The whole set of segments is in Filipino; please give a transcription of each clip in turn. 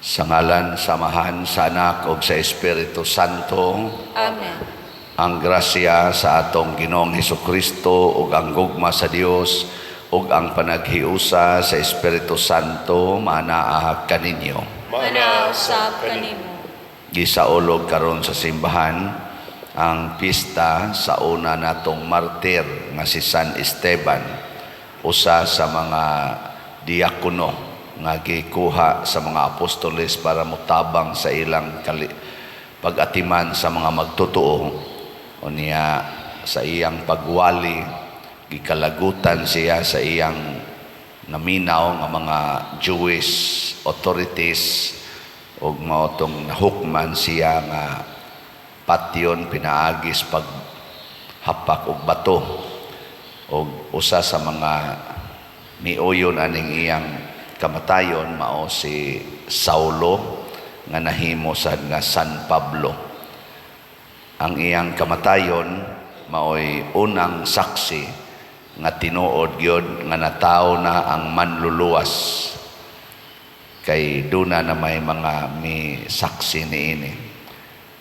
Sa ngalan, samahan, sa Anak ug sa Espiritu Santo. Amen. Ang grasya sa atong Ginoong Hesukristo ug ang gugma sa Dios ug ang panaghiusa sa Espiritu Santo manaa kaninyo. Manausab kanimo. Gisaulog karon sa simbahan ang pista sa una natong martir nga si San Esteban, usa sa mga diakono nga gikuha sa mga apostoles para mutabang sa ilang pag-atiman sa mga magtotoo. Unya sa iyang pagwali gikalagutan siya sa iyang naminaw nga mga Jewish authorities ug mao tong nahukman siya nga patyon pinaagis paghapak og bato. Og usa sa mga miuyon aning iyang kamatayon mao si Saulo nga nahimo sad nga San Pablo. Ang iyang kamatayon maoy unang saksi nga tinuod gyud nga natawo na ang manluluwas, kay duna na may mga saksi niini.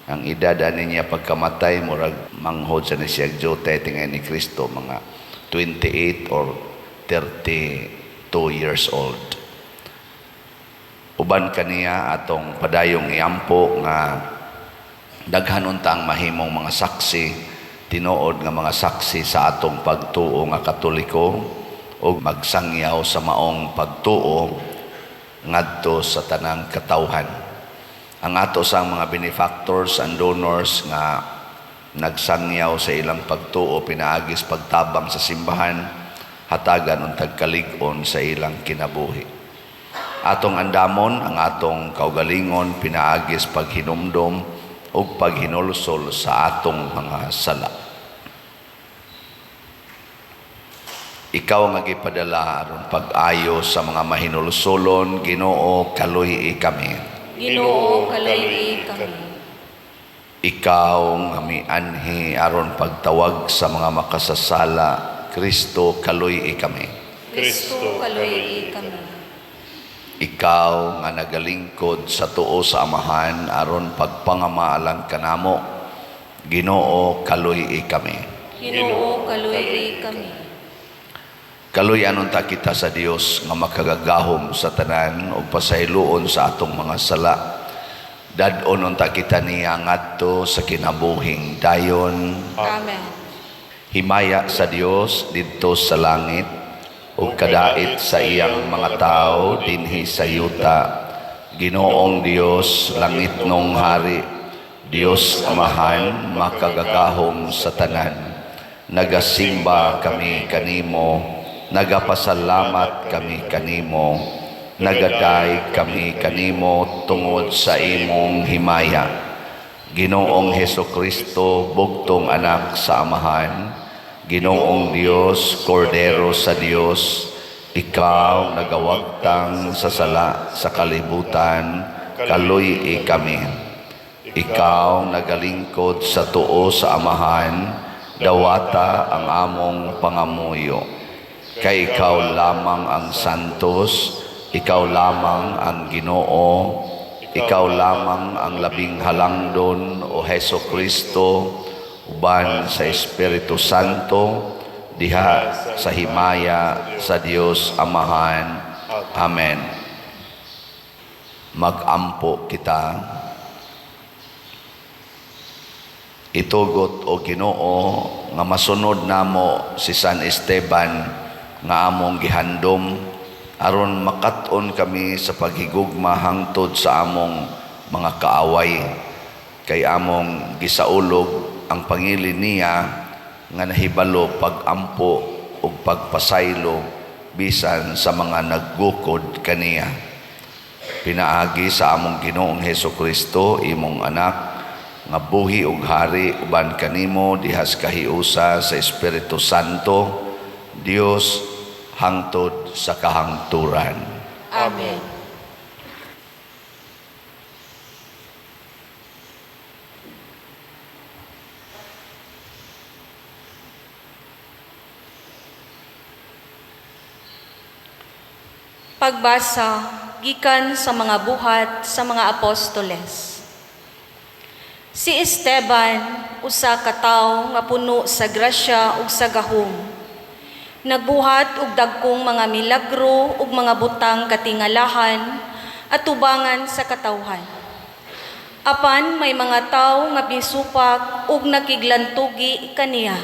Ang edad niya pagkamatay murag manghod sa siya jote tingay ni Kristo, mga 28 or 32 years old. Uban kaniya atong padayong iampo nga daghan untang mahimong mga saksi, tinuod nga mga saksi sa atong pagtuo nga Katoliko ug magsangyaw sa maong pagtuo ngadto sa tanang katawhan. Ang ato sang mga benefactors and donors nga nagsangyaw sa ilang pagtuo pinaagis pagtabang sa simbahan, hatagan untag kalig-on sa ilang kinabuhi. Atong andamon ang atong kaugalingon pinaagis paghinumdom ug paghinulsol sa atong mga sala. Ikaw nga gipadala aron pag-ayo sa mga mahinulsolon, Ginoo, kaluy kami. Ginoo, kaluy kami. Ikaw nga mianhi aron pagtawag sa mga makasasala, Kristo, kaluy kami. Kristo, kaluy kami. Ikaw nga nagalingkod sa tuo sa Amahan aron pagpangamaalan kanamo, Ginoo, kaluy kami. Ginoo, kaluy kami. Kaluy anunta kita sa Dios nga makagagahom sa tanan ug pasayloon sa atong mga sala. Dad-on unta kita niya ngadto sa kinabuhing dayon. Amen. Himaya sa Dios didto sa langit ug kadait sa iyang mga tao dinhi sa yuta. Ginoong Dios, langit nung hari, Dios Amahan, makagagahom sa tanan. Nagasimba kami kanimo, nagapasalamat kami kanimo, nagaday kami kanimo tungod sa imong himaya. Ginoong Hesukristo, bugtong anak sa Amahan, Ginoong Dios, Kordero sa Dios, ikaw nagawagtang sa sala sa kalibutan, kaluy kami. Ikaw nagalingkod sa tuo sa Amahan, dawata ang among pangamuyo. Kay ikaw lamang ang santos, ikaw lamang ang Ginoo, ikaw lamang ang labing halangdon o Hesukristo, uban sa Espiritu Santo, diha sa himaya sa Dios Amahan. Amen. Magampo kita. Itugot o Ginoo nga masunod namo si San Esteban nga among gihandom aron makat-on kami sa paghigugma hangtod sa among mga kaaway, kay among gisaulog ang pangilin niya nga nahibalo pag-ampo ug pagpasaylo bisan sa mga naggukod kaniya. Pinaagi sa among Ginoong Hesukristo, imong anak, nga buhi ug hari uban kanimo dihas kahiusa sa Espiritu Santo, Dios hangtod sa kahangturan. Amen. Pagbasa gikan sa mga buhat sa mga apostoles. Si Esteban, usa ka tawo nga puno sa grasya ug sa gahom. Nagbuhat og dagkong mga milagro ug mga butang katingalahan at tubangan sa katawhan. Apan may mga tawo nga bisupak ug nakiglantugi kaniya.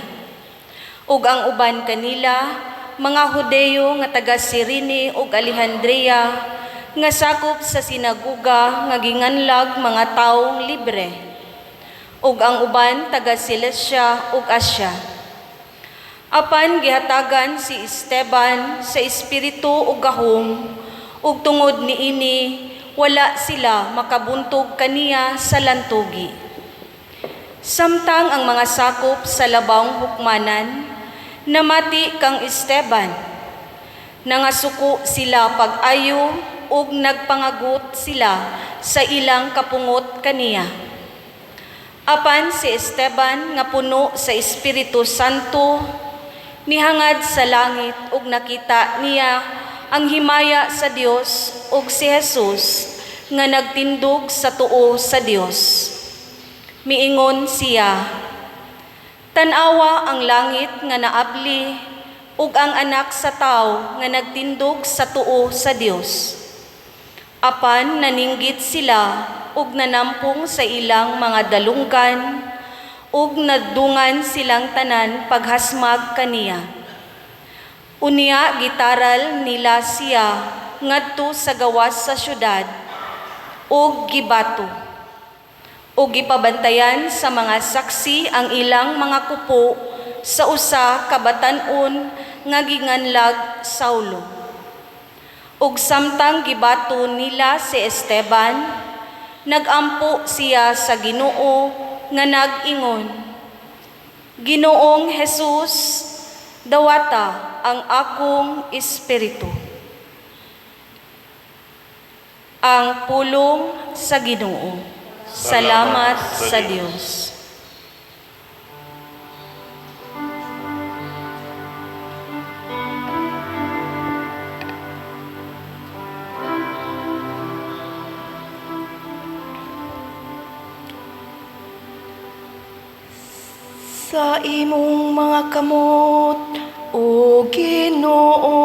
Ug ang uban kanila mga Hudeyo nga taga Cirene ug Alejandria nga sakop sa sinaguga nga ginganlag mga tawong libre. Ug ang uban taga Cilicia ug Asia. Apan gihatagan si Esteban sa espiritu ug gahom, ug tungod niini wala sila makabuntog kaniya sa lantugi. Samtang ang mga sakop sa labawng hukmanan namati kang Esteban, nangasuko sila pag-ayo ug nagpangagut sila sa ilang kapungot kaniya. Apan si Esteban nga puno sa Espiritu Santo nihangad sa langit ug nakita niya ang himaya sa Dios ug si Jesus nga nagtindog sa tuo sa Dios. Miingon siya, "Tan-awa ang langit nga naabli ug ang anak sa tao nga nagtindog sa tuo sa Dios." Apan naninggit sila ug nanampong sa ilang mga dalunggan ug nadungan silang tanan paghasmag kaniya. Unya gitaral nila siya ngadto sa gawas sa syudad ug gibato. Ug gipabantayan sa mga saksi ang ilang mga kupo sa usa ka batan-on nga ginganlag Saulo. Ug samtang gibato nila si Esteban, nagampo siya sa Ginoo nga nag-ingon, "Ginoong Jesus, dawata ang akong espiritu." Ang pulong sa Ginoo. Salamat sa Dios. Sa imong mga kamot, O Ginoo,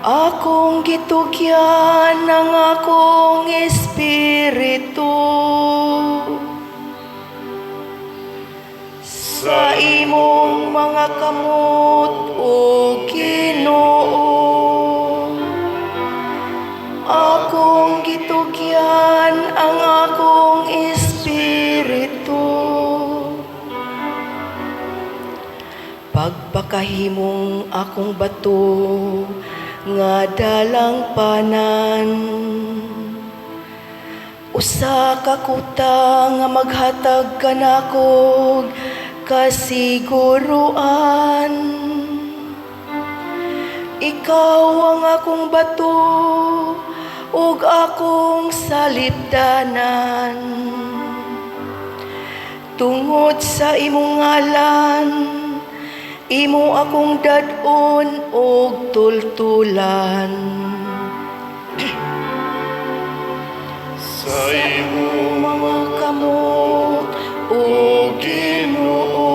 akong gitugyan ng akong espiritu. Sa imong mga kamot, O Ginoo, akong gitugyan ang akong espiritu. Pagpakahimong akong bato nga dalang panan, usa ka kuta nga maghatag kanakog kasiguruan. Ikaw ang akong bato ug akong salibdanan. Tungod sa imong ngalan, imo akong dad-on og tultulan. Sa imong mga kamot, O Ginoo,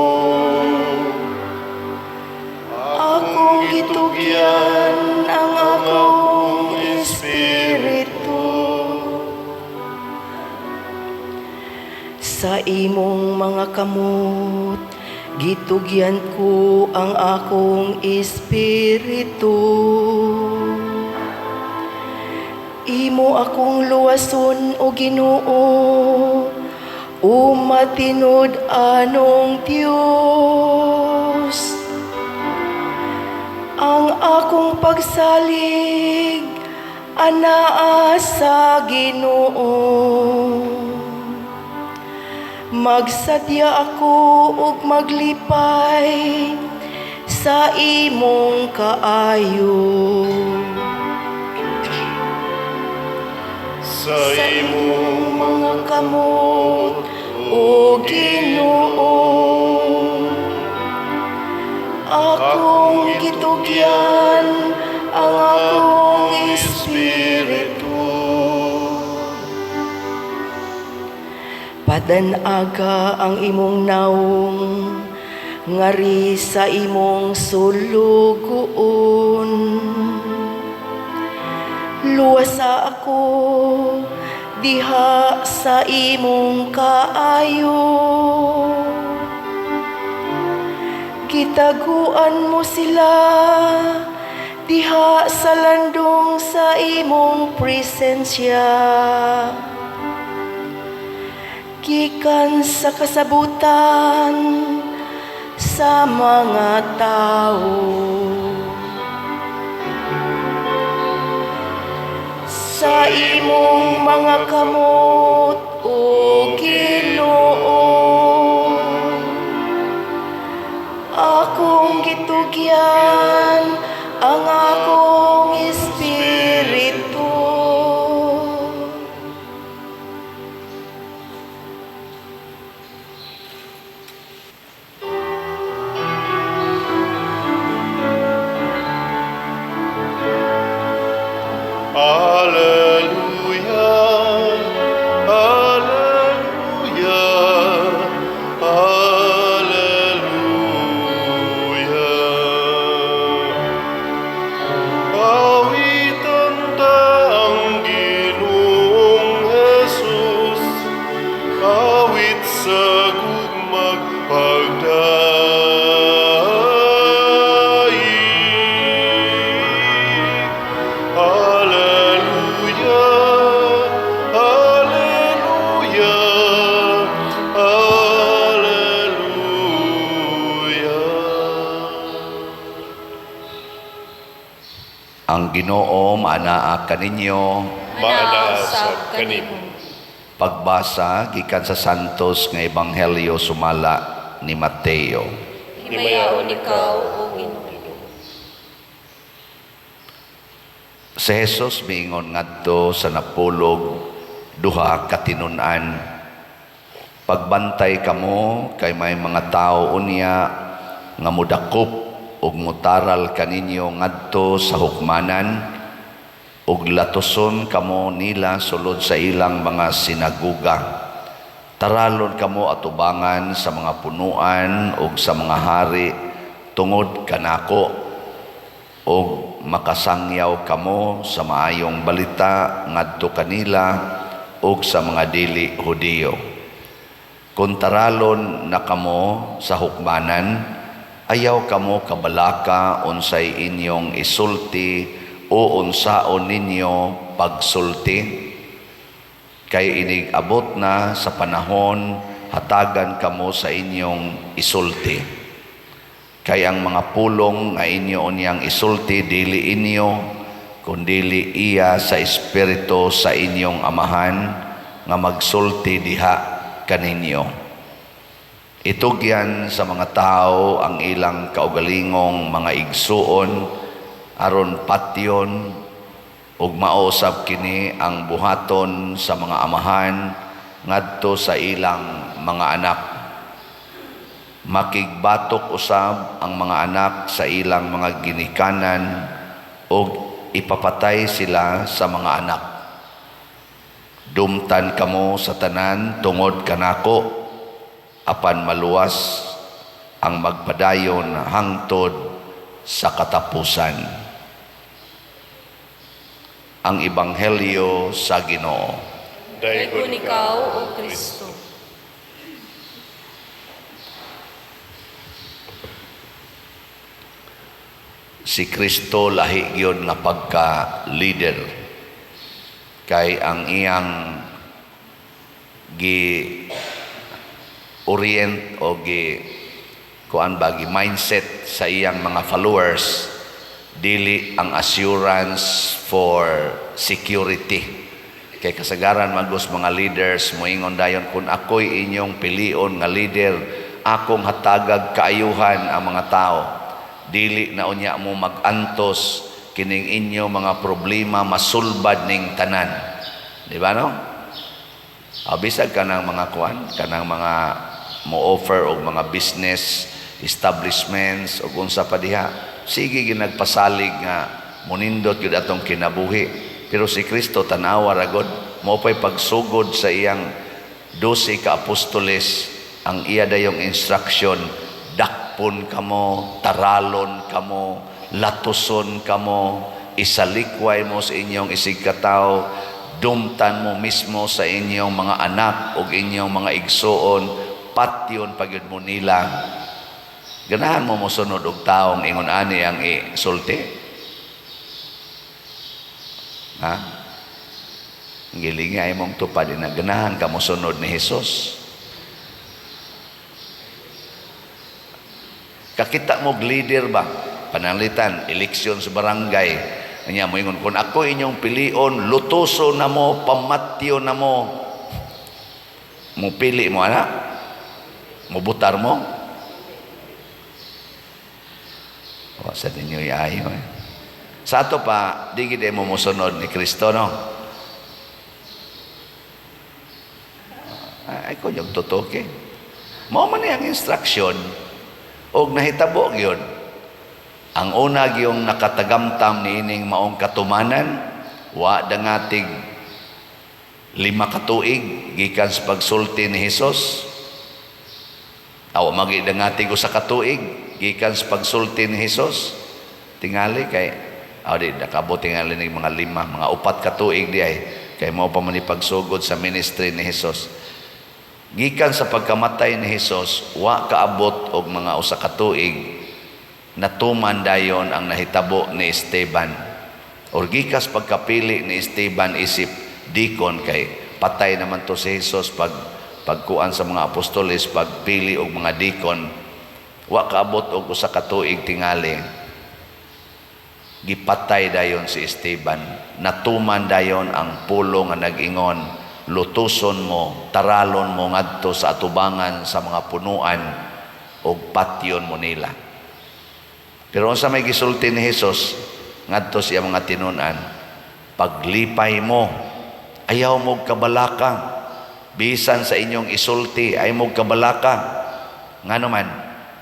akong gitugyan ang akong espiritu. Sa imong mga kamot, gitugyan ko ang akong espiritu. Imo akong luwason, O Ginoo, o matinod anong Diyos. Ang akong pagsalig anaa sa Ginoo. Magsadya ako ug maglipay sa imong kaayo. Sa imong mga kamot, O Ginoo, akong gitugyan ang akong Espiritu. Padanaga ang imong naong, ngari sa imong sulugoon. Luwasa ako diha sa imong kaayo. Kitaguan mo sila diha sa landong sa imong presensya. Gikan sa kasabutan sa mga tao. Sa imong mga kamot, O Ginoo, akong gitugyan ang akong espiritu. Alleluia, alleluia, alleluia. Awitan ta ang Ginoong Jesus, awit sa gugmag pagdaig. Alleluia, alleluia, alleluia. Ang Ginoo maanaa kaninyo. Manaasab kanimo. Pagbasa gikan sa Santos nga Ebanghelyo sumala ni Mateo. Himayaon ikaw, O Ginoo. Si Jesus miingon ngadto sa napulog duha ka tinun-an. Pagbantay kamo kay may mga tao unya nga mudakop ug mutaral kaninyo ngadto sa hukmanan ug latoson kamo nila sulod sa ilang mga sinaguga. Taralon kamo atubangan sa mga punuan ug sa mga hari tungod kanako ug makasangyaw kamo sa maayong balita ngadto kanila ug sa mga dili Hudiyo. Kung taralon na kamo sa hukmanan, ayaw kamo kabalaka unsay inyong isulti o unsaon ninyo pagsulti. Kay inig-abot na sa panahon hatagan kamo sa inyong isulti. Kay ang mga pulong nga inyo unyang isulti dili inyo kundili iya sa espiritu sa inyong amahan nga magsulti diha kaninyo. Itugyan sa mga tao ang ilang kaugalingong mga igsuon aron patyon ug mausab kini ang buhaton sa mga amahan ngadto sa ilang mga anak. Makigbatok usab ang mga anak sa ilang mga ginikanan ug ipapatay sila sa mga anak. Dumtan kamo sa tanan tungod kanako, apan maluwas ang magpadayon hangtod sa katapusan. Ang Ebanghelyo sa Ginoo. Dayon ikaw, O Kristo. Si Kristo lahi gyud nga pagka-leader. Kay ang iyang gi-orient o mindset sa iyang mga followers dili ang assurance for security. Kay kasagaran magos mga leaders moingon dayon kung ako'y inyong pilion nga leader, akong hatagag kaayuhan ang mga tao. Dili na unya mo magantos kining inyo mga problema masulbad ning tanan. Di ba no? Bisag kanang mga kuan, kanang mga mo-offer og mga business establishments o unsa pa diha, sige ginagpasalig nga munindot gyud atong kinabuhi. Pero si Kristo tanawa ragod, mo pa'y pagsugod sa iyang 12 ka apostoles, ang iya dayong instruction, dakpon kamo, taralon kamo, latuson kamo, isalikway mo sa inyong isigkataw, dumtan mo mismo sa inyong mga anak o inyong mga igsoon, patyon pagyud mo nila. Ganahan mo mosunod og taong ingon ani ang isulti? Ha? Gilinga imong tupad na ganahan ka mosunod ni Hesus. Kakita mo leader ba? Panalitan, eleksyon sa barangay. Kanya mo ingon, kung ako inyong pilion, lutuso na mo, pamatyo na mo. Pili mo, anak? Mubutar mo? Sa ninyo iayo eh. Sa ato pa, di gid mo musunod ni Kristo, no? Ay, ko yung tutuki. Mao man ang instruction, og nahitabo gyud. Ang una gyung nakatagamtam ni ining maong katumanan, wa dangatig 5 ka tuig gikan sa pagsulti ni Hesus. Aw magi dangatig 1 ka tuig gikan sa pagsulti ni Hesus. Tingali kay di nakabot tingali ning mga 5, mga 4 ka tuig di ay kay mao pa man pagsugod sa ministry ni Hesus. Gikan sa pagkamatay ni Hesus, wa kaabot og mga 1 ka tuig, natuman dayon ang nahitabo ni Esteban. Or gikas pagkapili ni Esteban isip dikon kay patay naman to si Hesus pagkuan sa mga apostoles, pagpili og mga dikon, wa kaabot og 1 ka tuig tingali. Gipatay dayon si Esteban. Natuman dayon ang pulo nga nag-ingon, lutuson mo, taralon mo ngadto sa atubangan sa mga punuan og patyon mo nila. Pero unsa may gisulti ni Hesus ngadto siya mga tinunan, paglipay mo, ayaw mo kabalaka, bisan sa inyong isulti ay mo kabalaka. Ngano man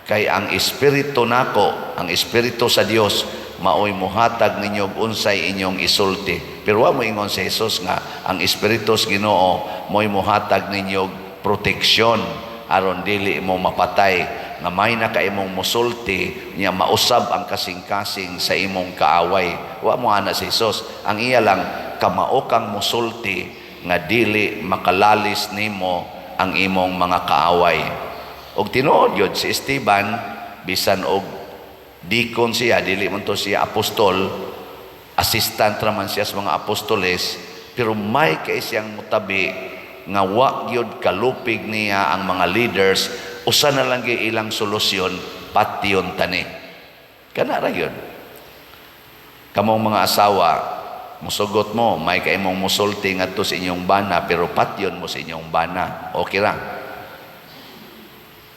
kay ang espiritu nako, ang espiritu sa Dios maoy muhatag ninyo unsay inyong isulti. Pero wa mo ingon si Hesus nga ang espiritu sa Ginoo mo'y muhatag ninyo proteksyon aron dili mo mapatay, nga may na ka imong musulti niya mausab ang kasing-kasing sa imong kaaway. Wa mo ana si Hesus. Ang iya lang kamao kang musulti nga dili makalalis nimo ang imong mga kaaway. Og tinuod yun si Esteban, bisan og dikon siya, dili man to siya apostol, assistant raman siya sa mga apostoles, pero may kay siyang mutabi nga wa gyud kalupig niya ang mga leaders, usa na lang gyud ilang solusyon, patyon tani. Kana ra gyud. Kamong mga asawa, musugot mo, may kay imong musulti ngadto sa inyong bana, pero patyon mo sa inyong bana. Okay ra.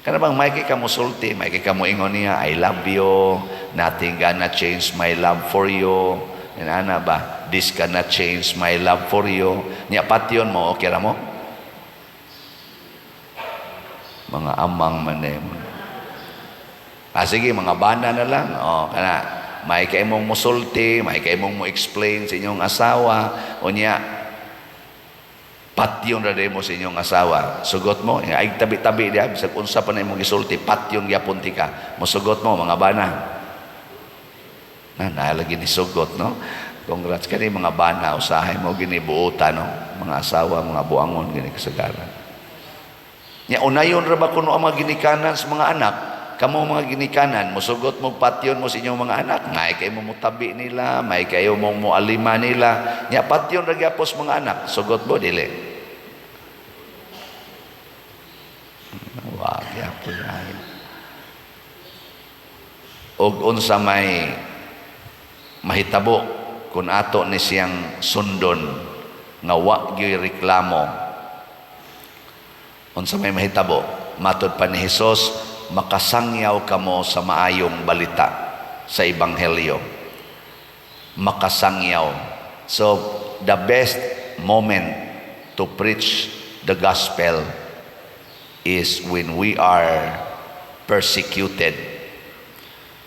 Kana bang may kay ka musulti, may kay ka mo ingon niya, I love you, nothing gonna change my love for you. And ana ba, this cannot change my love for you. Niya patyon mo, okay ra mo? Mga amang manem. Sige, mga bana na lang. Kana, may kay mong musulti, may kay mong mo explain sa inyong asawa, o niya, patyon ra mo sa inyong asawa. Sugot mo, ay tabi-tabi diha, bisag unsa pa na imong gisulti, patyon gyapon ti ka. Mosugot mo mga bana. Na lagi ni sugot, no? Congrats kani mga bana, usahay mo ginibuutan, no? Mga asawa, mga buangon gini kasagaran. Nya unayon ra ba kuno ang mga ginikanan sa mga anak? Kamo mga ginikanan, mosugot mo patyon mo sa inyong mga anak, may kay mo mutabi nila, may kayo mong mualima nila, nya patyon ra gyapos mga anak, sugot mo dili. Wag gyapon ay. Og unsa may mahitabo kun ato ni siyang sundon nga wa gyud reklamo. Unsa may mahitabo, matud pa ni Hesus, makasangyaw kamo sa maayong balita sa ebanghelyo. Makasangyaw. So, the best moment to preach the gospel is when we are persecuted.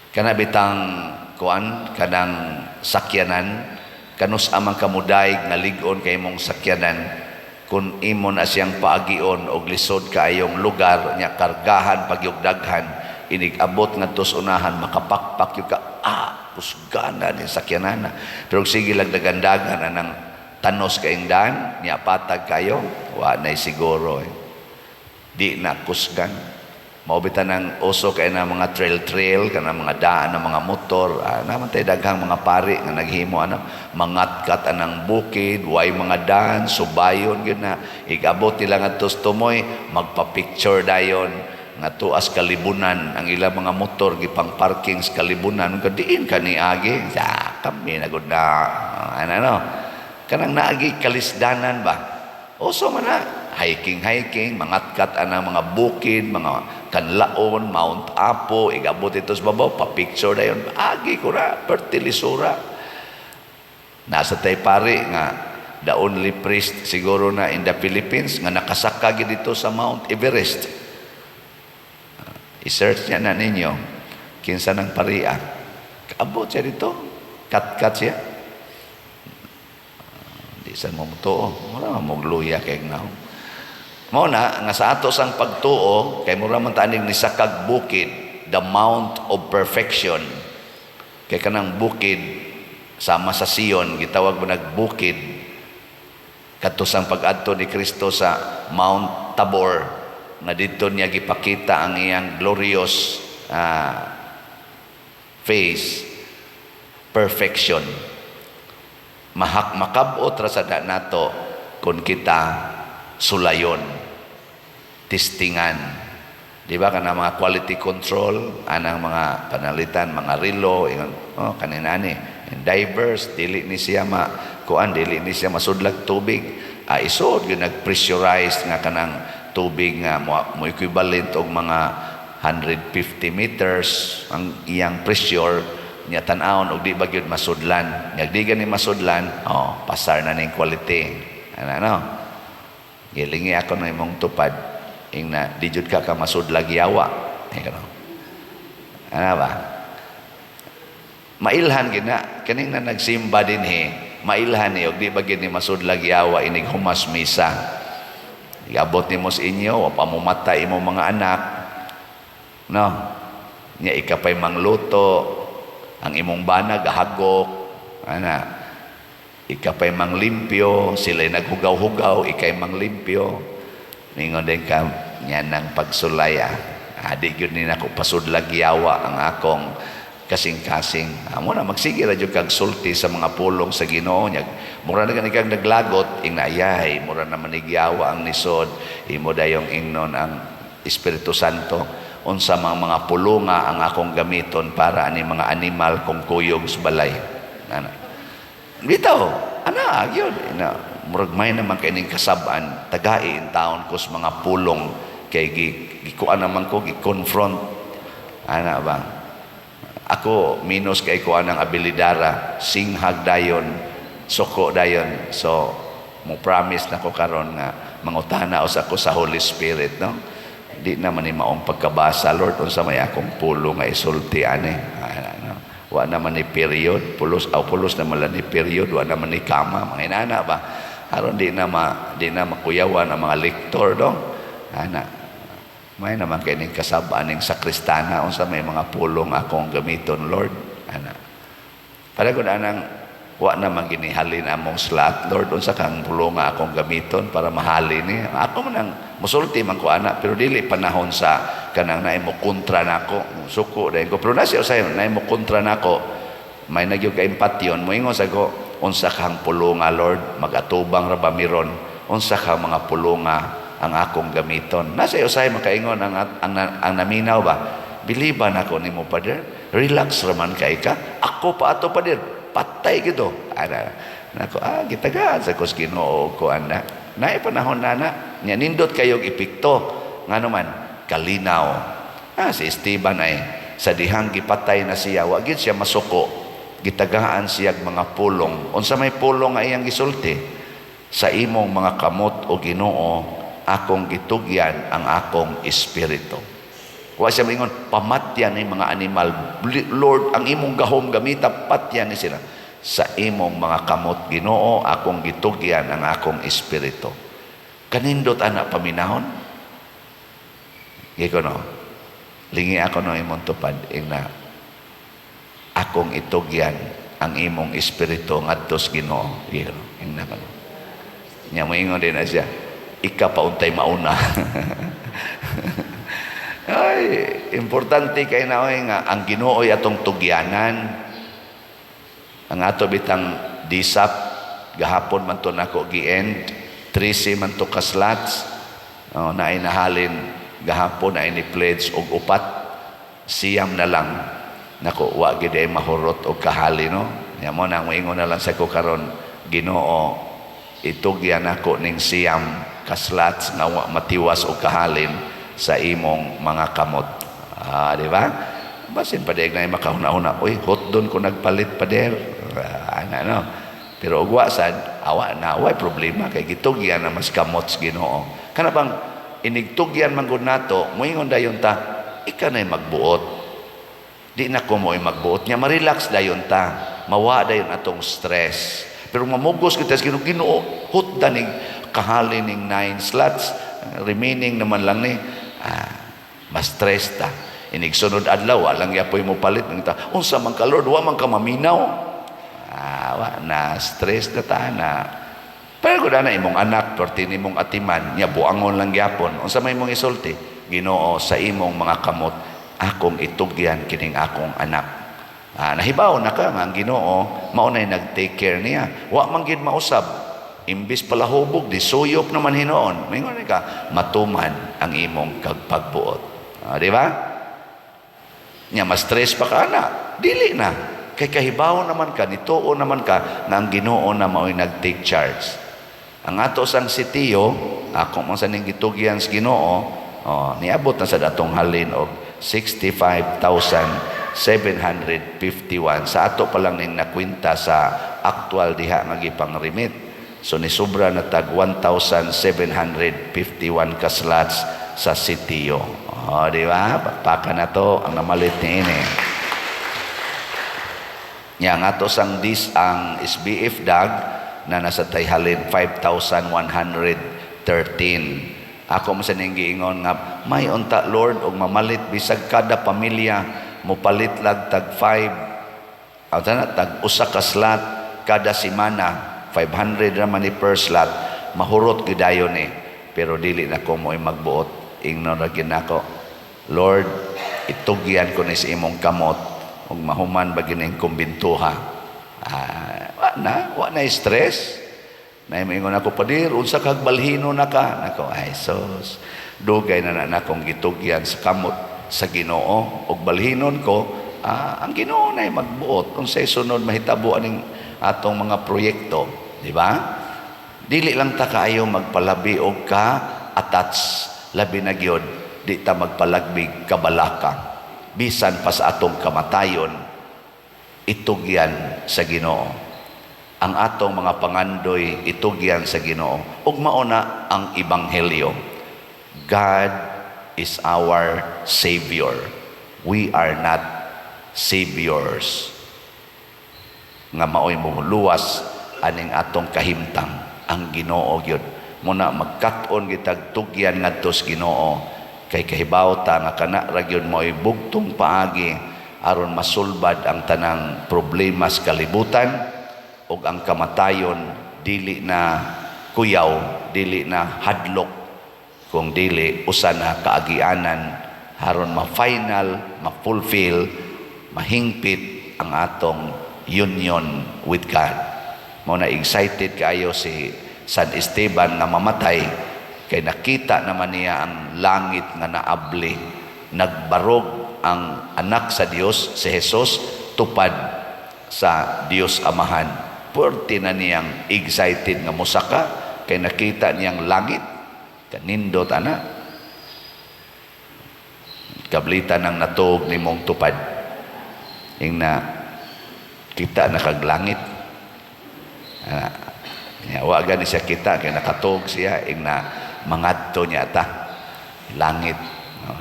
Kana bitang kuan kanang sakyanan kanus amang kamudayeg nga lig-on kay imong sakyanan, kung imo na siyang paagion og lisod kaayong lugar nya kargahan pagyugdaghan, inig abot ngadto sa unahan makapakpak yung ka kusgana ni sakyanana, pero sige lang dagandagan anang tanos kaing daan niya patag kayo, wa nay siguro di na kusgan. Maubitan ng uso kay na mga trail kana mga daan ng mga motor, naman tayo daghang mga pari nga naghimo mangatkat anang bukid, way mga daan, subayon yun na igabot nila nga tumoy magpa-picture dayon nga tuas kalibunan ang ilang mga motor gipang parking sa kalibunan kadiin kaniagi kami nagud na ano kanang naagi kalisdanan ba uso man na hiking mangatkat anang mga bukid, mga kanlaon, Mount Apo, igabot ito sa babaw, pa-picture na yun, agi ko na, pertilisura. Nasa tayo pare nga, the only priest siguro na in the Philippines, nga nakasakagi dito sa Mount Everest. I-search niya na ninyo, kinsa ng paria. Kaabot siya dito, kat siya. Di saan mo mutuo, wala mo magluya kay now. Muna, nga sa ato sang pagtuo, kay mura man tanig ni sakag bukid, the Mount of Perfection. Kay kanang bukid, sama sa Sion, gitawag mo nagbukid, katusang pag-adto ni Kristo sa Mount Tabor, nga dito niya gipakita ang iyang glorious face, perfection. Makabot ra sada nato kung kita sulayon, testingan, di ba kana mga quality control, anang mga panalitan, mga relo, kanina ni, divers, dili ni siya dili ni siya masudlag tubig, isod yun nag-pressurize nga kanang tubig nga mo equivalent og mga 150 meters ang iyang pressure niya tan-awon og di ba gyud masudlan, ngagdigan ni masudlan, pasar na ning quality, ano. Gilingi ako na imong tupad ing na di jud ka masudlag yawa ano ba mailhan gina kaning na nagsimba din mailhan og di ba gid ni masudlag yawa inig humas misa iabot nimo sa inyo wa pa mumatay imo mga anak no nya ikapay mangluto ang imong banag hagok ana ikapay manglimpyo, sila'y naghugaw-hugaw, ikay manglimpyo. Ningon din ka niya ng pagsulaya. Di yun din ako pasudlag yawa ang akong kasing-kasing. Amo na magsige ra jud kag sulti sa mga pulong sa Ginoo niya. Mura na kang naglagot, inayay, mura na manigyawa ang nisod, imo dayong ingnon ang Espiritu Santo. Unsa mga pulonga ang akong gamiton para ani mga animal kung kuyog sa balay. Bitaw, yun. Murag may naman kaining kasabaan, tagai in taon ko sa mga pulong, kay gikuan naman ko, gi-confront. Ba? Ako, minus kay kuan ang abilidara, singhag dayon, soko dayon. So, mo promise na ko karon nga, mangutana ako sa Holy Spirit, no? Di naman ni maong pagkabasa, Lord, unsa may akong pulong nga isulti, wa naman ni period pulos naman lang ni period wa naman ni kama mga inana ba aron di na makuyawan ang mga lektor dong may naman kining kasabaan ning sakristana unsa may mga pulong akong gamiton Lord para gud anang wa naman ginihalin among slot Lord unsa kang pulong akong gamiton para mahalin ni ako man ang musulti man ko pero dili panahon sa kanang naay mo kontra nako suko dayon ko pero nasi usay naay mo kontra nako may nagyog ka empatyon moingon sa ko unsa kang pulonga Lord magatubang ra ba miron unsa ka mga pulonga ang akong gamiton nasi usay makaingon ang naminaw ba biliban ako nimo Father relax ra man kay ka ako pa ato Father patay gito nako gitagaan sa kus Ginoo ko naay panahon na nya nindot kayog epekto ngano man kalinaw si Esteban ay sa dihang gipatay na siya wa gid siya masuko gitagaan siya mga pulong unsa may pulong nga iyang gisulti sa imong mga kamot o Ginoo akong gitugyan ang akong espiritu wa siya mingon pamatyan ni mga animal Lord ang imong gahom gamita patyan ni sila sa imong mga kamot Ginoo, akong gitugyan ang akong espiritu. Kanindot ana paminahon. Giko no. Lingi ako no imong tupad na akong itugyan ang imong espiritu ngadto sa Ginoo. Giko. Ingna ka no. Nya moingon din na siya. Ika pa untay mauna. Ay, importante kay na nga ang Ginoo ay atong tugyanan. Ang ato bitang disap gahapon man to nako gi-end 13 man to kaslats na inahalin gahapon na ini-pledge og upat siyam na lang nako wa gid ay mahurot og kahali no nya mo nang moingon na lang sa ko karon Ginoo itugyan nako ning siyam kaslats nga wa matiwas og kahalin sa imong mga kamot di ba basin pa deg na makahuna-huna oy hotdon ko nagpalit pa der no pero ugwa sad awa na way problema kay gitugyan na mas kamot sa Ginoo kana bang inigtugyan man gud nato moingon dayon ta ika nay magbuot di na ko mo'y magbuot nya ma-relax dayon ta mawa dayon atong stress pero mamugos kita sa Ginoo hot danig kahali ning 9 slots remaining naman lang ni mas stress ta inigsunod adlaw walang yapoy mo palit ng ta unsa man ka Lord wa man ka maminaw wa na stress na ta na pero kung na imong anak pertin imong atiman nya buangon lang gyapon unsa may imong isulti Ginoo sa imong mga kamot akong itugyan kining akong anak nahibaw na ka nga ang Ginoo mao nay nag-take care niya wa man gid mausab imbis pala hubog di suyop naman hinoon mingon ka matuman ang imong kagpagbuot di ba nya mas stress pa ka na dili na kay kahibaw naman ka nituo naman ka nga ang Ginoo na mao'y nag-take charge ang ato sang sitiyo ako man sa ning gitugyan sa Ginoo niabot na sa datong halin og 65,751 sa ato pa lang ning nakwinta sa actual diha nga gipangrimit so ni sobra na tag 1,751 ka slots sa sitiyo di ba bakpakan na to ang namalit ni ini nya nga to sang ang SBF dag na nasa tayhalin 5,113 ako mo sa ning giingon nga may unta Lord og mamalit bisag kada pamilya mo palit lag tag 5 tag usa ka slot kada semana 500 raman ni per slot mahurot gidayon ni pero dili na ko mo'y magbuot ingnon ra gid nako Lord itugyan ko ni sa imong kamot ug mahuman ba gining kumbintuha wa na stress na ingon ako padir unsa kag balhino na ka nako ay sos dugay na nakong gitugyan sa kamot sa Ginoo ug balhinon ko ang Ginoo na magbuot unsay sunod mahitabo aning atong mga proyekto di ba dili lang ta kaayo magpalabi og ka attach labi na gyud di ta magpalagbig kabalaka bisan pa sa atong kamatayon itugyan sa Ginoo ang atong mga pangandoy itugyan sa Ginoo ug mao na ang ebanghelyo God is our Savior we are not saviors nga maoy luwas aning atong kahimtang ang Ginoo gyud muna magkat-on gitag tugyan ngadto sa Ginoo kay kahibaw ta nga kana ra gyud mo'y bugtong paagi aron masulbad ang tanang problema sa kalibutan ug ang kamatayon dili na kuyaw dili na hadlok kung dili usa na kaagianan aron ma-final ma-fulfill mahingpit ang atong union with God mo na excited kayo si San Esteban na mamatay kay nakita naman niya ang langit nga naabli nagbarog ang anak sa Dios si Jesus tupad sa Dios Amahan puwerte na niyang excited nga musaka kay nakita niyang langit kanindot ana kablitan ng natuog nimong tupad ingna kita na kag langit wa gani siya kita kay nakatuog siya ingna mangadto niya ta langit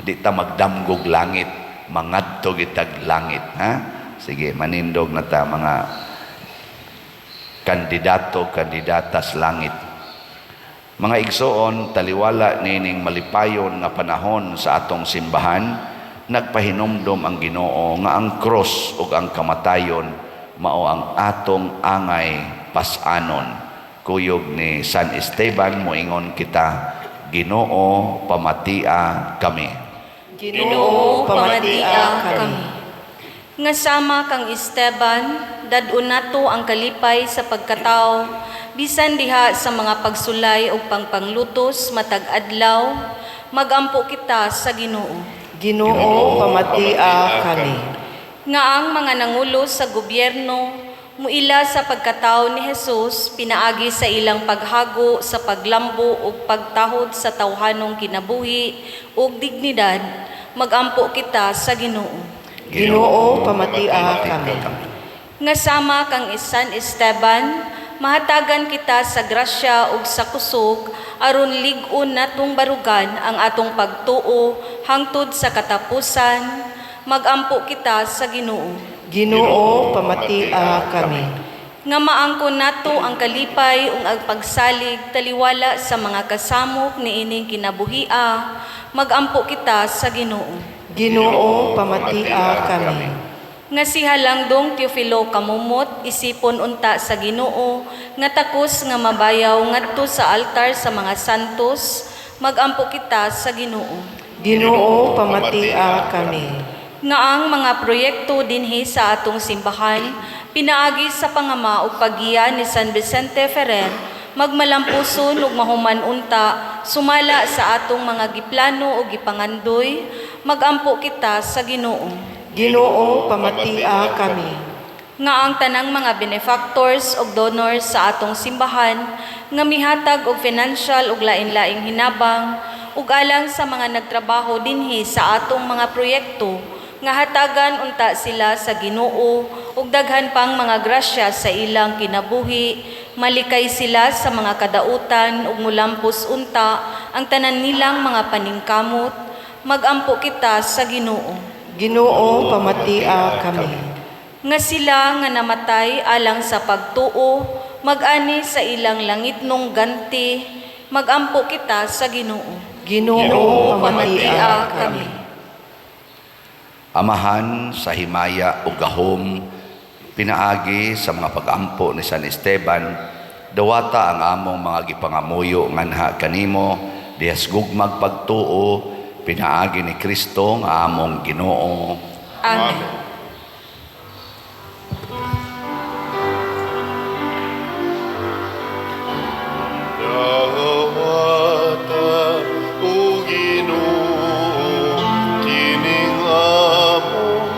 di ta magdamgog langit mangadto gitag langit ha sige manindog na ta mga kandidata sa langit. Mga igsoon, taliwala nining malipayon nga panahon sa atong simbahan, nagpahinomdom ang Ginoo nga ang cross ug ang kamatayon mao ang atong angay pasanon. Kuyog ni San Esteban moingon kita, Ginoo pamatia kami. Ginoo pamatia kami. Nga sama kang Esteban, dadun nato ang kalipay sa pagkatao, bisan diha sa mga pagsulay o pangpanglutos matag adlaw, magampo kita sa Ginoo. Ginoo pamatia kami. Nga ang mga nangulo sa gobyerno, muila sa pagkatao ni Jesus, pinaagi sa ilang paghago sa paglambo o pagtahod sa tawhanong kinabuhi o dignidad, magampo kita sa Ginoo. Ginoo pamatia kami. Nga sama kang San Esteban, mahatagan kita sa grasya ug sa kusog aron lig-on natong barugan ang atong pagtuo hangtod sa katapusan, magampo kita sa Ginoo. Ginoo pamatia kami. Nga maangkon nato ang kalipay ug ang pagsalig taliwala sa mga kasamok niining kinabuhia, magampo kita sa Ginoo. Ginoo pamatia kami. Nga si Halangdong Teofilo Kamumot, isipon unta sa Ginoo, nga takos nga mabayaw ngadto sa altar sa mga santos, magampo kita sa Ginoo. Ginoo pamatia kami. Nga ang mga proyekto dinhi sa atong simbahan, pinaagi sa pangama ug paggiya ni San Vicente Ferrer, magmalampuson ug mahuman unta, sumala sa atong mga giplano ug gipangandoy, magampo kita sa Ginoo. Ginoo pamatia kami. Nga ang tanang mga benefactors ug donors sa atong simbahan, nga mihatag og financial ug lain-laing hinabang, ug alang sa mga nagtrabaho dinhi sa atong mga proyekto, nga hatagan unta sila sa Ginoo ug daghan pang mga grasya sa ilang kinabuhi, malikay sila sa mga kadautan ug mulampos unta ang tanan nilang mga paningkamot, magampo kita sa Ginoo. Ginoo pamatia kami. Nga sila nga namatay alang sa pagtuo, mag-ani sa ilang langitnong ganti, magampo kita sa Ginoo. Ginoo pamatia kami. Amahan sa himaya ug gahom, pinaagi sa mga pag-ampo ni San Esteban, dawata ang among mga gipangamuyo nganha kanimo, dihas gugmag pagtuo, pinaagi ni Kristo nga among Ginoo. Amen. Dawata o Ginoo, kining among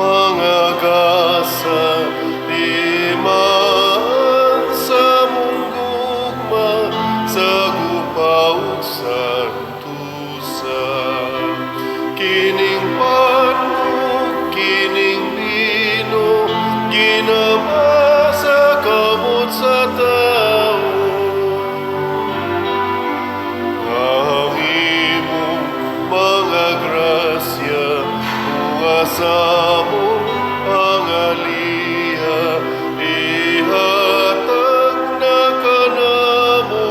mga gasa, timaan sa mundugma, sa gupaw santusan. Kining panuk, kining bino, ginama sa kamot sa tao. Ang imong mga grasya, buwasa mo ang aliha, ihatag na kanamo,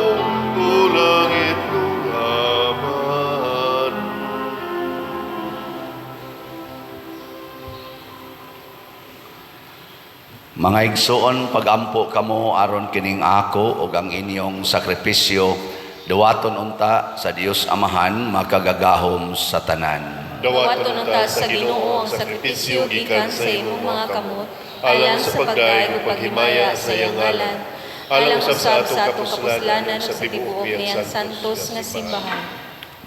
tulangit nung aman. Mga igsoon, pagampo kamo aron kining ako ug ang inyong sakripisyo, dawaton unta sa Dios Amahan, makagagahom sa tanan. Dawaton unta sa Ginoo ang sakripisyo gikan sa imong mga kamot, alang sa pagdaig ug paghimaya sa iyang ngalan, alang usab sa atong kapuslanan ug sa tibuok niyang santos nga simbahan.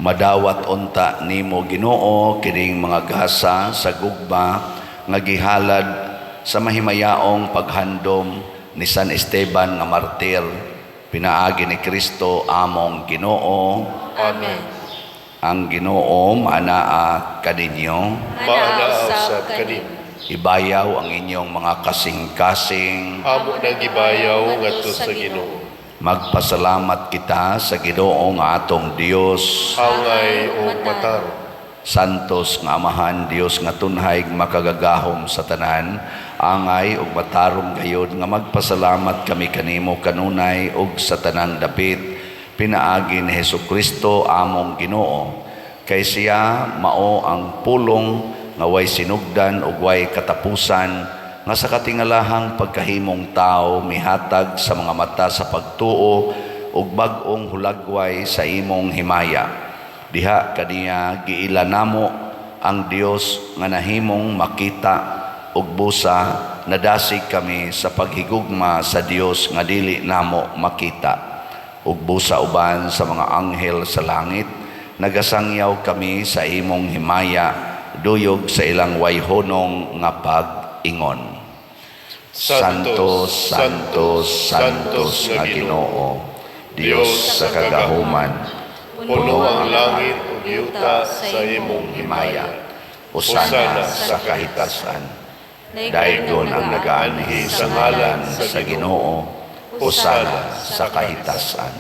Madawat unta nimo Ginoo kining mga gasa sa gugma nga gihalad sa mahimayaong paghandom ni San Esteban nga martir, pinaagi ni Kristo among Ginoo. Amen. Ang Ginoo maanaa kaninyo, Manausab kanin. ibayaw ang inyong mga kasing-kasing, Amo nang gibayaw ngadto sa Ginoo. magpasalamat kita sa Ginoo nga atong Dios. Angay o mataro. Santos nga Amahan, Dios nga tunhay makagagahom sa tanan, angay ug matarong gayud nga magpasalamat kami kanimo kanunay ug sa tanang dapit pinaagi ni Hesukristo among Ginoo. Kay siya mao ang pulong nga way sinugdan ug way katapusan, nga sa katingalahang pagkahimong tao mihatag sa mga mata sa pagtuo ug bag-ong hulagway sa imong himaya. Diha kaniya giila namo ang Dios nga nahimong makita ug busa nadasig kami sa paghigugma sa Dios nga dili namo makita. Ug busa uban sa mga anghel sa langit nagasangyaw kami sa imong himaya duyog sa ilang wayhonong nga pag-ingon. Santos, Santos, Santos nga Ginoo, Dios sa kagahuman, Puno ang langit ug yuta sa imong himaya. usana sa kahitasan. Daigon ang nagaanhi sa ngalan sa Ginoo, usana sa kahitasan.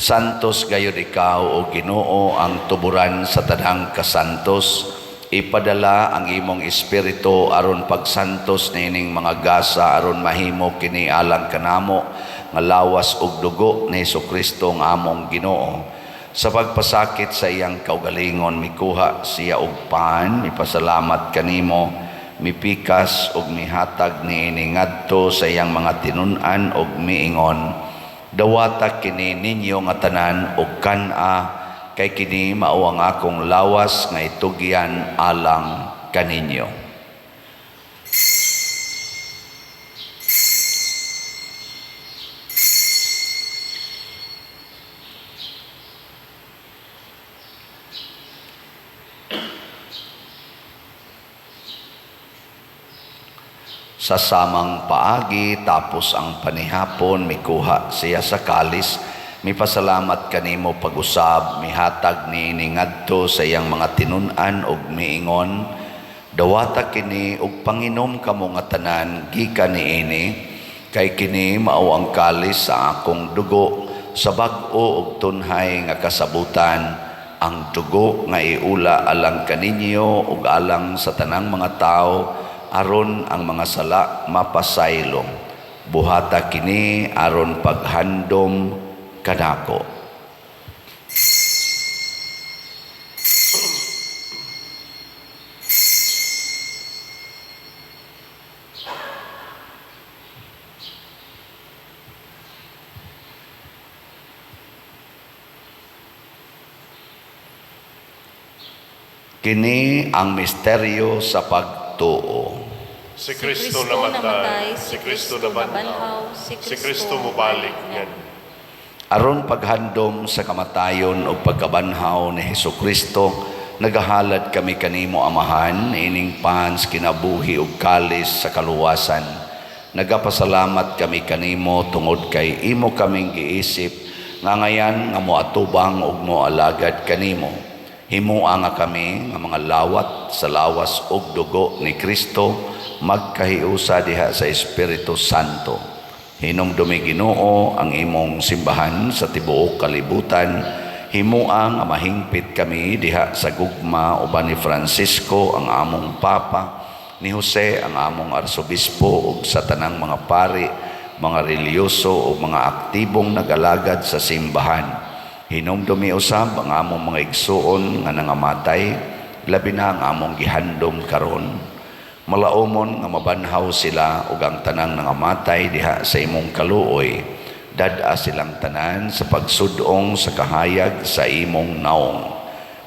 Santos gayud ikaw o Ginoo ang tuburan sa tanang kasantos. Ipadala ang imong espiritu aron pagsantos nining mga gasa aron mahimo kini alang kanamo nga lawas ug dugo ni Hesukristo nga among Ginoo. Sa pagpasakit sa iyang kaugalingon mikuha siya og pan, mipasalamat kanimo, mipikas ug mihatag niini ngadto sa iyang mga tinun-an ug miingon, dawata kini ninyo nga tanan ug kan-a, kay kini mao ang akong lawas nga itugyan alang kaninyo. Sa samang paagi tapos ang panihapon mikuha siya sa kalis, mipasalamat kanimo pag-usab, mihatag niini ngadto sa iyang mga tinun-an ug miingon, dawata kini ug panginom kamo nga tanan gikan niini, kay kini mao ang kalis sa akong dugo sa bag-o ug tunhay nga kasabutan, ang dugo nga iula alang kaninyo ug alang sa tanang mga tao aron ang mga sala mapasaylong. Buhata kini aron paghandom kanako. Kini ang misteryo sa pagtuo. Si Kristo namatay, si Kristo nabanhaw, si Kristo mubalik ngan. Aron paghandom sa kamatayon o pagkabanhaw ni Hesukristo, nagahalad kami kanimo Amahan, ining pans kinabuhi ug kalis sa kaluwasan. Nagapasalamat kami kanimo tungod kay imo kaming giisip nga ngayan nga moatubang ug moalagad kanimo. Himua nga kami nga mga lawat sa lawas ug dugo ni Kristo magkahiusa diha sa Espiritu Santo. Hinumdumi Ginoo ang imong simbahan sa tibuok kalibutan. Himua nga mahingpit kami diha sa gugma uban ni Francisco ang among Papa, ni Jose ang among Arsobispo ug sa tanang mga pari, mga reliyoso ug mga aktibong nagalagad sa simbahan. Hinumdumi usab ang among mga igsuon nga nangamatay, labi na ang among gihandom karon. Malaumon nga mabanhaw sila ug ang tanang nangamatay diha sa imong kaluoy. Dad-a silang tanan sa pagsudong sa kahayag sa imong naong.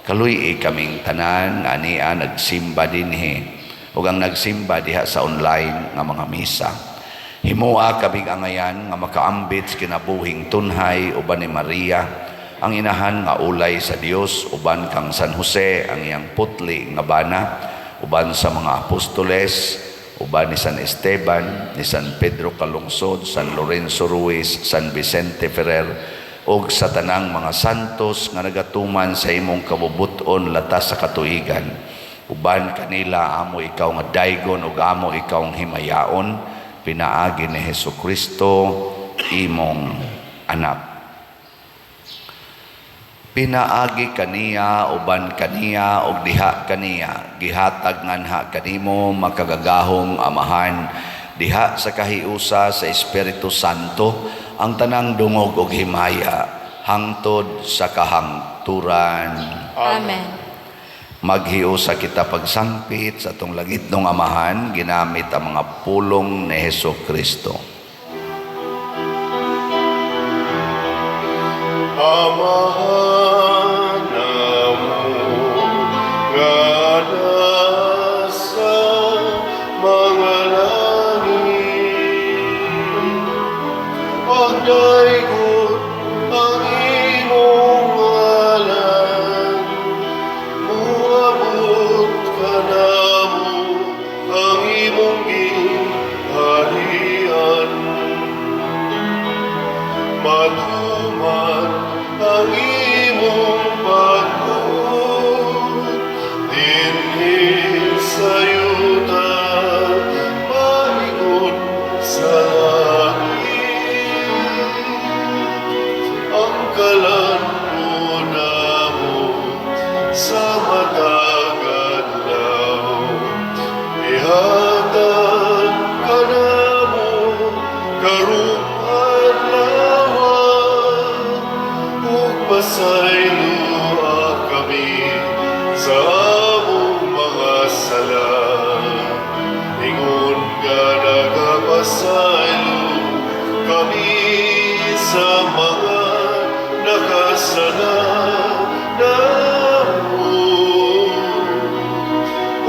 Kaluy kaming tanan nga ania nagsimba dinhi ug ang nagsimba diha sa online nga mga misa. Himua kabig angayan nga makaambit sa kinabuhing tunhay uban ni Maria, ang inahan nga ulay sa Dios, uban kang San Jose ang iyang putli nga bana, uban sa mga apostoles, uban ni San Esteban, ni San Pedro Calungsod, San Lorenzo Ruiz, San Vicente Ferrer, ug sa tanang mga santos nga nagatuman sa imong kabubuton latas sa katuigan. Uban kanila amo ikaw nga daygon ug amo ikaw ang himayaon, pinaagi ni Hesukristo imong anak. Pinaagi kaniya uban kaniya og diha kaniya gihatag nganha kanimo makagagahong amahan diha sa kahiusa sa Espiritu Santo ang tanang dungog og himaya hangtod sa kahangturan. Amen. Maghiusa kita pagsangpit sa atong langitnong amahan ginamit ang mga pulong ni Hesukristo. Amahan mo nga nasa mga langit, pagdaigod ang imong ngalan, muabot ka namo ang imong gingharian. Matuman ang imong pagbuot dinhi sa yuta, mahigon sa langit. Ang kalan mo namo sa matag adlaw, ihatag ka namo karong pasaylo kami sa among mga sala, ingon nga nagapasaylo kami sa mga nakasala namo.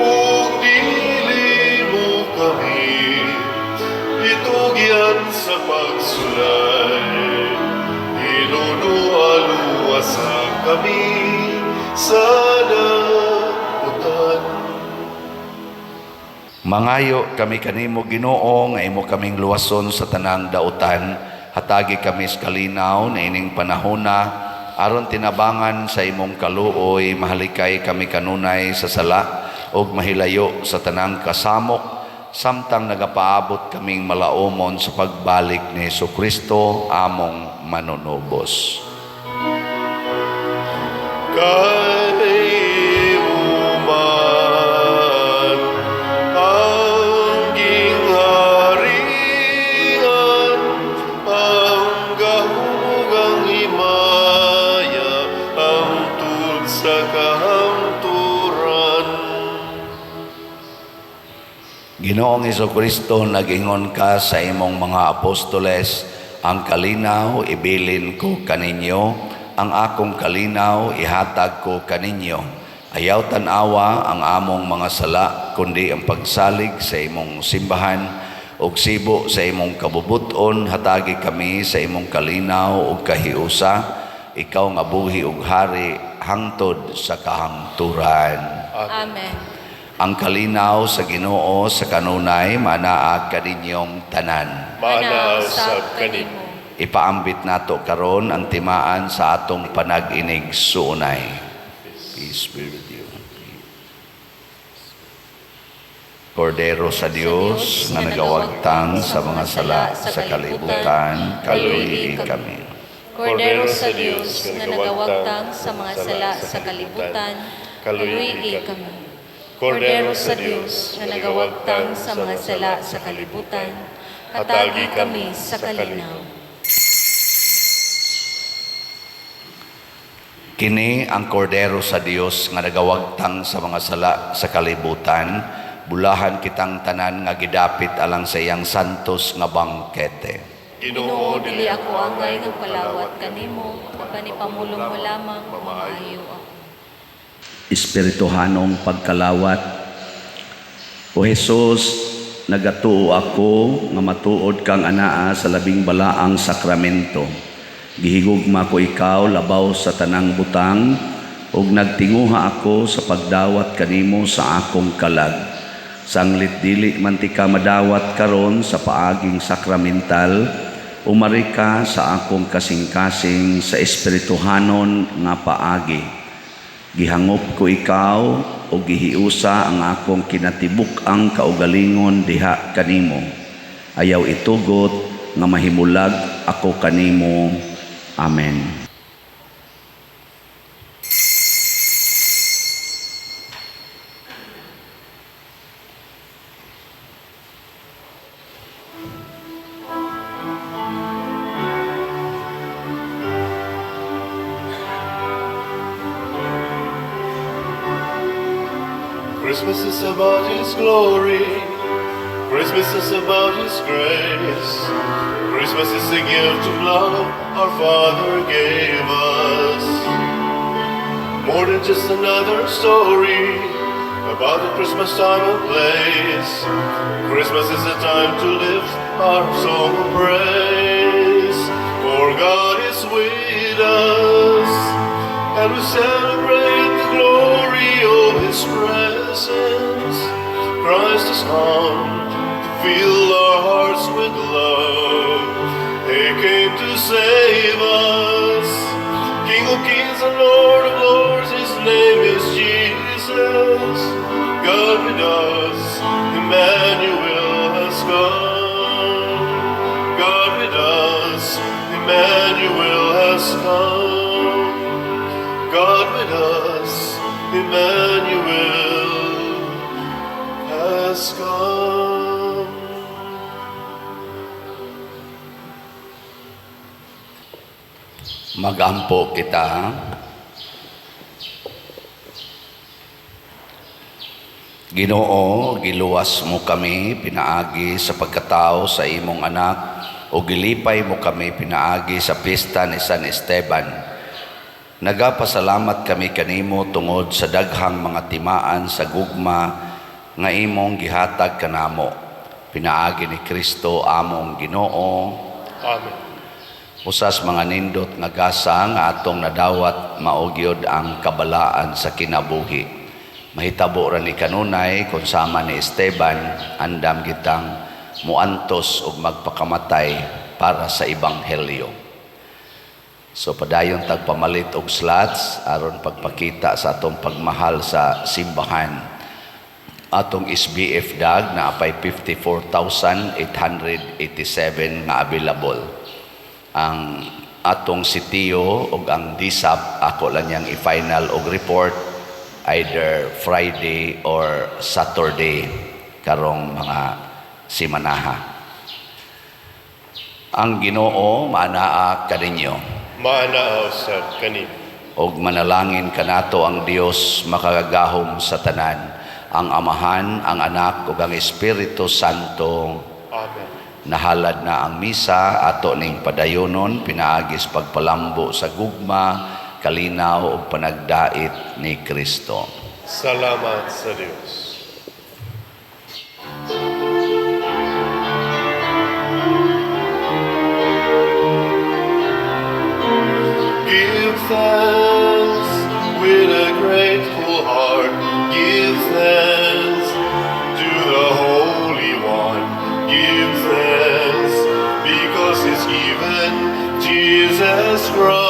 Ug dili mo kami itugyan sa pagsulay, inunualuwasa kami sa nautan. Mangayo kami kanimo Ginoo nga imo kaming luwason sa tanang dautan, hatagi kami sa kalinaw na ining panahona aron tinabangan sa imong kaluoy, mahalikay kami kanunay sa sala ug mahilayo sa tanang kasamok, samtang nagapaabot kaming malaumon sa pagbalik ni Hesukristo among manunubos. Kay uman ang gingharian, ang gahugang himaya, ang tud sa kahangturan. Ginoong Hesukristo, nag-ingon ka sa imong mga apostoles, ang kalinaw ibilin ko kaninyo, ang akong kalinaw ihatag ko kaninyo. Ayaw tanawa ang among mga sala, kundi ang pagsalig sa imong simbahan, ug sibo sa imong kabubuton, hatagi kami sa imong kalinaw ug kahiusa, ikaw nga buhi ug hari hangtod sa kahangturan. Amen. Ang kalinaw sa Ginoo sa kanunay manaa kaninyong tanan. Mana sa kanimo. Ipaambit nato karon ang timaan sa atong panag-inig suunay. Peace be with you. Kordero sa Dios na nagawagtang sa mga sala sa kalibutan, kaluhi kami. Kordero sa Diyos na nagawagtang sa mga sala sa kalibutan, kaluhi kami. Kordero sa Diyos na nagawagtang sa mga sala sa kalibutan, hatagi kami sa kalinaw. Kini ang kordero sa Dios nga nagawagtang sa mga sala sa kalibutan, bulahan kitang tanan nga gidapit alang sa iyang santos nga bangkete. Ginoo, dili ako angay ng palawat kanimo, panipamulong mo lamang maayo ako. Espirituhanong pagkalawat. O Jesus, nagatuo ako nga matuod kang anaa sa labing balaang sakramento. Gihigugma ko ikaw labaw sa tanang butang, ug nagtinguha ako sa pagdawat kanimo sa akong kalag. Sanglit dili man ti ka madawat karon sa paaging sakramental, umari ka sa akong kasing-kasing sa espirituhanon nga paagi. Gihangop ko ikaw o gihiusa ang akong kinatibuk ang kaugalingon diha kanimo. Ayaw itugot nga mahimulag ako kanimo. Amen. Christmas is about His glory. Christmas is about His grace. Christmas is the gift of love our Father gave us. More than just another story about the Christmas time and place. Christmas is a time to lift our song of praise. For God is with us, and we celebrate the glory of His presence. Christ has come to fill our hearts with love. He came to save us. King of kings and Lord of lords, His name is Jesus. God with us, Emmanuel has come. God with us, Emmanuel has come. God with us, Emmanuel has come. Magampo kita. Ginoo, giluwas mo kami pinaagi sa pagkatao sa imong anak o gilipay mo kami pinaagi sa pista ni San Esteban. Nagapasalamat kami kanimo tungod sa daghang mga timaan sa gugma nga imong gihatag kanamo. Pinaagi ni Kristo among Ginoo. Amen. Usas mga nindot nga gasa nga atong nadawat maugyod ang kabalaan sa kinabuhi. Mahitabo ra ni kanunay kung sama ni Esteban, andam gitang muantos ug magpakamatay para sa ebanghelyo. So padayon tagpamalit og slots aron pagpakita sa atong pagmahal sa simbahan. Atong SBF DAG na apay 54,887 nga available. Ang atong sitiyo ug ang DSAP ako lang yang i-final og report either Friday or Saturday karong mga simanaha. Ang Ginoo maanaa kaninyo. Maanaaw sa kanin. Og manalangin kanato ang Dios makagagahom sa tanan, ang Amahan, ang Anak ug ang Espiritu Santo. Amen. Nahalad na ang misa ato ning padayonon pinaagis pagpalambo sa gugma, kalinaw ug panagdait ni Kristo. Salamat sa Diyos. Give thanks with a grateful heart. Give thanks to the Holy One. Give thanks because He's given Jesus Christ.